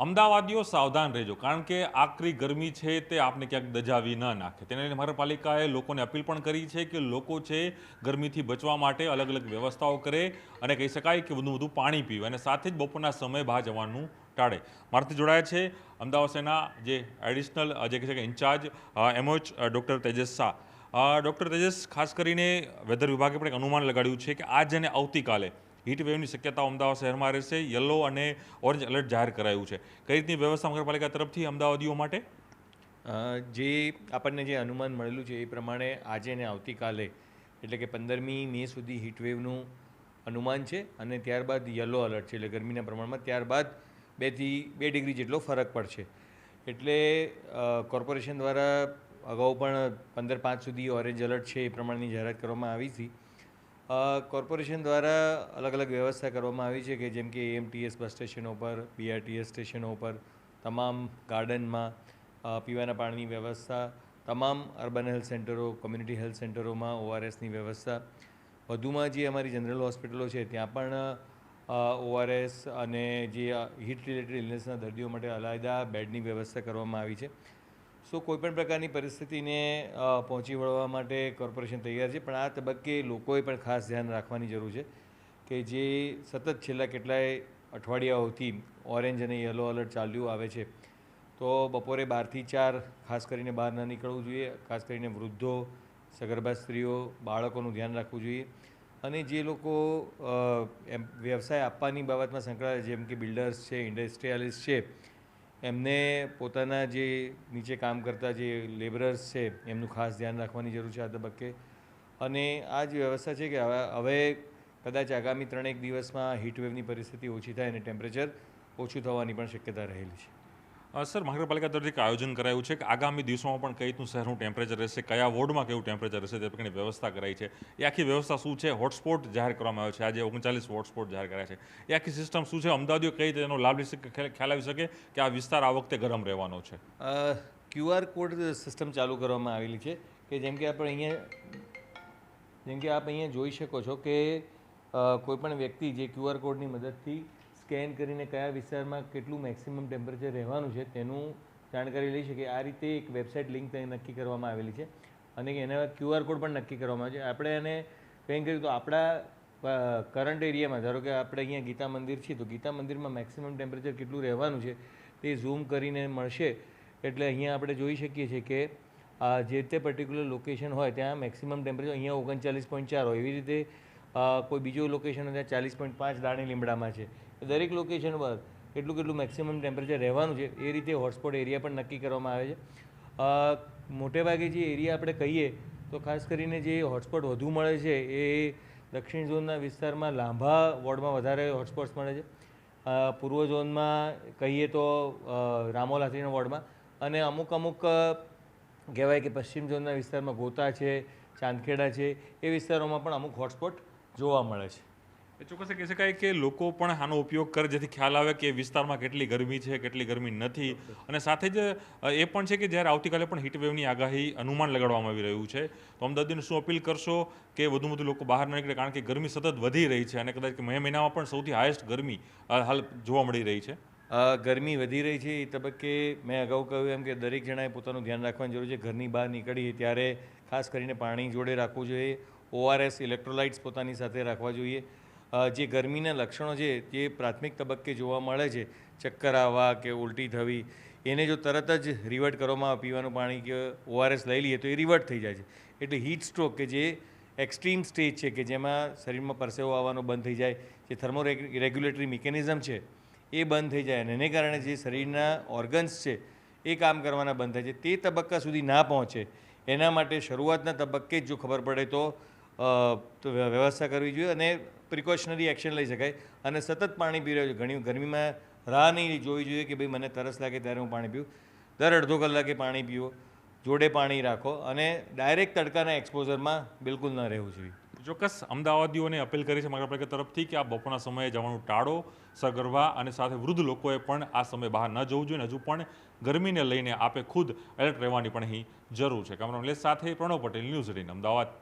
અમદાવાદીઓ સાવધાન રહેજો, કારણ કે આકરી ગરમી છે તે આપને ક્યાંક દજાવી ન નાખે. તેને લઈને મહાનગરપાલિકાએ લોકોને અપીલ પણ કરી છે કે લોકો છે ગરમીથી બચવા માટે અલગ અલગ વ્યવસ્થાઓ કરે અને કહી શકાય કે વધુ પાણી પીવે અને સાથે જ બપોરના સમયે બહાર જવાનું ટાળે. મારાથી જોડાયા છે અમદાવાદ શહેરના જે એડિશનલ જે કહે છે કે incharge MOH doctor Tejas Shah. Doctor Tejas, ખાસ કરીને વેધર વિભાગે પણ એક અનુમાન લગાડ્યું છે કે આજ અને આવતીકાલે હીટ વેવની શક્યતાઓ અમદાવાદ શહેરમાં રહેશે. યલો અને ઓરેન્જ એલર્ટ જાહેર કરાયું છે. કઈ રીતની વ્યવસ્થા મહાનગરપાલિકા તરફથી અમદાવાદીઓ માટે? જે આપણને જે અનુમાન મળેલું છે એ પ્રમાણે આજે અને આવતીકાલે એટલે કે 15મી મે સુધી હીટવેવનું અનુમાન છે અને ત્યારબાદ યલો એલર્ટ છે, એટલે ગરમીના પ્રમાણમાં ત્યારબાદ 2 ડિગ્રી જેટલો ફરક પડશે. એટલે કોર્પોરેશન દ્વારા અગાઉ પણ 15/5 સુધી ઓરેન્જ એલર્ટ છે એ પ્રમાણેની જાહેરાત કરવામાં આવી હતી. કોર્પોરેશન દ્વારા અલગ અલગ વ્યવસ્થા કરવામાં આવી છે કે જેમ કે એએમટીએસ બસ સ્ટેશનો પર, બીઆરટીએસ સ્ટેશનો પર, તમામ ગાર્ડનમાં પીવાના પાણીની વ્યવસ્થા, તમામ અર્બન હેલ્થ સેન્ટરો, કોમ્યુનિટી હેલ્થ સેન્ટરોમાં ઓઆરએસની વ્યવસ્થા, વધુમાં જે અમારી જનરલ હોસ્પિટલો છે ત્યાં પણ ઓઆરએસ અને જે હીટ રિલેટેડ ઇલનેસના દર્દીઓ માટે અલાયદા બેડની વ્યવસ્થા કરવામાં આવી છે. સો કોઈપણ પ્રકારની પરિસ્થિતિને પહોંચી વળવા માટે કોર્પોરેશન તૈયાર છે, પણ આ તબક્કે લોકોએ પણ ખાસ ધ્યાન રાખવાની જરૂર છે કે જે સતત છેલ્લા કેટલાય અઠવાડિયાઓથી ઓરેન્જ અને યલો એલર્ટ ચાલ્યું આવે છે, તો બપોરે 12 થી 4 ખાસ કરીને બહાર ન નીકળવું જોઈએ. ખાસ કરીને વૃદ્ધો, સગર્ભા સ્ત્રીઓ, બાળકોનું ધ્યાન રાખવું જોઈએ. અને જે લોકો વ્યવસાય આપવાની બાબતમાં સંકળાયેલા જેમ કે બિલ્ડર્સ છે, ઇન્ડસ્ટ્રીયાલિસ્ટ છે, એમને પોતાના જે નીચે કામ કરતા જે લેબરર્સ છે એમનું ખાસ ધ્યાન રાખવાની જરૂર છે આ તબક્કે. અને આ જ વ્યવસ્થા છે કે હવે કદાચ આગામી 3-1 દિવસમાં હીટવેવની પરિસ્થિતિ ઓછી થાય અને ટેમ્પરેચર ઓછું થવાની પણ શક્યતા રહેલી છે. સર, મહાનગરપાલિકા તરફથી એક આયોજન કરાયું છે કે આગામી દિવસોમાં પણ કઈ રીતનું શહેરનું ટેમ્પરેચર રહેશે, કયા વોર્ડમાં કેવું ટેમ્પરેચર રહેશે તે પ્રકારની વ્યવસ્થા કરાઈ છે. એ આખી વ્યવસ્થા શું છે? હોટસ્પોટ જાહેર કરવામાં આવ્યો છે, આજે 39 હોટસ્પોટ જાહેર કર્યા છે. એ આખી સિસ્ટમ શું છે? અમદાવાદીઓ કઈ રીતે એનો લાભ લઈ શકે, ખ્યાલ આવી શકે કે આ વિસ્તાર આ વખતે ગરમ રહેવાનો છે? QR કોડ સિસ્ટમ ચાલુ કરવામાં આવેલી છે કે જેમ કે આપ અહીંયા જોઈ શકો છો કે કોઈપણ વ્યક્તિ જે QR કોડની મદદથી સ્કેન કરીને કયા વિસ્તારમાં કેટલું મેક્સિમમ ટેમ્પરેચર રહેવાનું છે તેનું જાણકારી લઈ શકે. આ રીતે એક વેબસાઇટ લિંક નક્કી કરવામાં આવેલી છે અને એના QR કોડ પણ નક્કી કરવામાં આવે છે. આપણે એને કંઈ કર્યું તો આપણા કરંટ એરિયામાં, ધારો કે આપણે અહીંયા ગીતા મંદિર છે તો ગીતા મંદિરમાં મેક્સિમમ ટેમ્પરેચર કેટલું રહેવાનું છે તે ઝૂમ કરીને મળશે. એટલે અહીંયા આપણે જોઈ શકીએ છીએ કે જે તે પર્ટિક્યુલર લોકેશન હોય ત્યાં મેક્સિમમ ટેમ્પરેચર અહીંયા 39.4 હોય, એવી રીતે કોઈ બીજું લોકેશન હોય ત્યાં 40.5 દાણી લીમડામાં છે. દરેક લોકેશન પર કેટલું મેક્સિમમ ટેમ્પરેચર રહેવાનું છે એ રીતે હોટસ્પોટ એરિયા પણ નક્કી કરવામાં આવે છે. મોટેભાગે જે એરિયા આપણે કહીએ તો ખાસ કરીને જે હોટસ્પોટ વધુ મળે છે એ દક્ષિણ ઝોનના વિસ્તારમાં લાંભા વોર્ડમાં વધારે હોટસ્પોટ્સ મળે છે. પૂર્વ ઝોનમાં કહીએ તો રામોલ હાથીના વોર્ડમાં, અને અમુક કહેવાય કે પશ્ચિમ ઝોનના વિસ્તારમાં ગોતા છે, ચાંદખેડા છે, એ વિસ્તારોમાં પણ અમુક હોટસ્પોટ જોવા મળે છે. એ ચોક્કસ કહી શકાય કે લોકો પણ આનો ઉપયોગ કરે જેથી ખ્યાલ આવે કે વિસ્તારમાં કેટલી ગરમી છે, કેટલી ગરમી નથી. અને સાથે જ એ પણ છે કે જ્યારે આવતીકાલે પણ હીટવેવની આગાહી અનુમાન લગાડવામાં આવી રહ્યું છે, તો અમદાવાદીને શું અપીલ કરશો કે વધુ લોકો બહાર ન નીકળે, કારણ કે ગરમી સતત વધી રહી છે અને કદાચ મે મહિનામાં પણ સૌથી હાઈએસ્ટ ગરમી હાલ જોવા મળી રહી છે. ગરમી વધી રહી છે એ તબક્કે મેં અગાઉ કહ્યું એમ કે દરેક જણાએ પોતાનું ધ્યાન રાખવાની જરૂર છે. ઘરની બહાર નીકળીએ ત્યારે ખાસ કરીને પાણી જોડે રાખવું જોઈએ. ઓઆરએસ, ઇલેક્ટ્રોલાઇટ્સ પોતાની સાથે રાખવા જોઈએ. જે ગરમીના લક્ષણો છે જે પ્રાથમિક તબક્કે જોવા મળે છે, ચક્કર આવવા કે ઉલટી થવી, એને જો તરત જ રિવર્ટ કરવામાં આવે, પીવાનું પાણી કે ઓઆરએસ લઈ લઈએ તો એ રિવર્ટ થઈ જાય છે. એટલે હીટ સ્ટ્રોક કે જે એક્સ્ટ્રીમ સ્ટેજ છે કે જેમાં શરીરમાં પરસેવો આવવાનો બંધ થઈ જાય, જે થર્મો રેગ્યુલેટરી મિકેનિઝમ છે એ બંધ થઈ જાય અને એને કારણે જે શરીરના ઓર્ગન્સ છે એ કામ કરવાના બંધ થાય છે, તે તબક્કા સુધી ના પહોંચે એના માટે શરૂઆતના તબક્કે જ જો ખબર પડે તો વ્યવસ્થા કરવી જોઈએ અને પ્રિકોશનરી એક્શન લઈ શકાય. અને સતત પાણી પી રહ્યો છે, ઘણી ગરમીમાં રાહ નહીં જોવી જોઈએ કે ભાઈ મને તરસ લાગે ત્યારે હું પાણી પીવું. દર અડધો કલાકે પાણી પીવો, જોડે પાણી રાખો અને ડાયરેક્ટ તડકાના એક્સપોઝરમાં બિલકુલ ન રહેવું જોઈએ. ચોક્કસ અમદાવાદીઓને અપીલ કરી છે મહાનગરપાલિકા તરફથી કે આ બપોરના સમયે જવાનું ટાળો. સગર્ભા અને સાથે વૃદ્ધ લોકોએ પણ આ સમયે બહાર ન જવું જોઈએ. હજુ પણ ગરમીને લઈને આપે ખુદ એલર્ટ રહેવાની પણ અહીં જરૂર છે. કેમેરામેન સાથે પ્રણવ પટેલ, ન્યૂઝ 18 અમદાવાદ.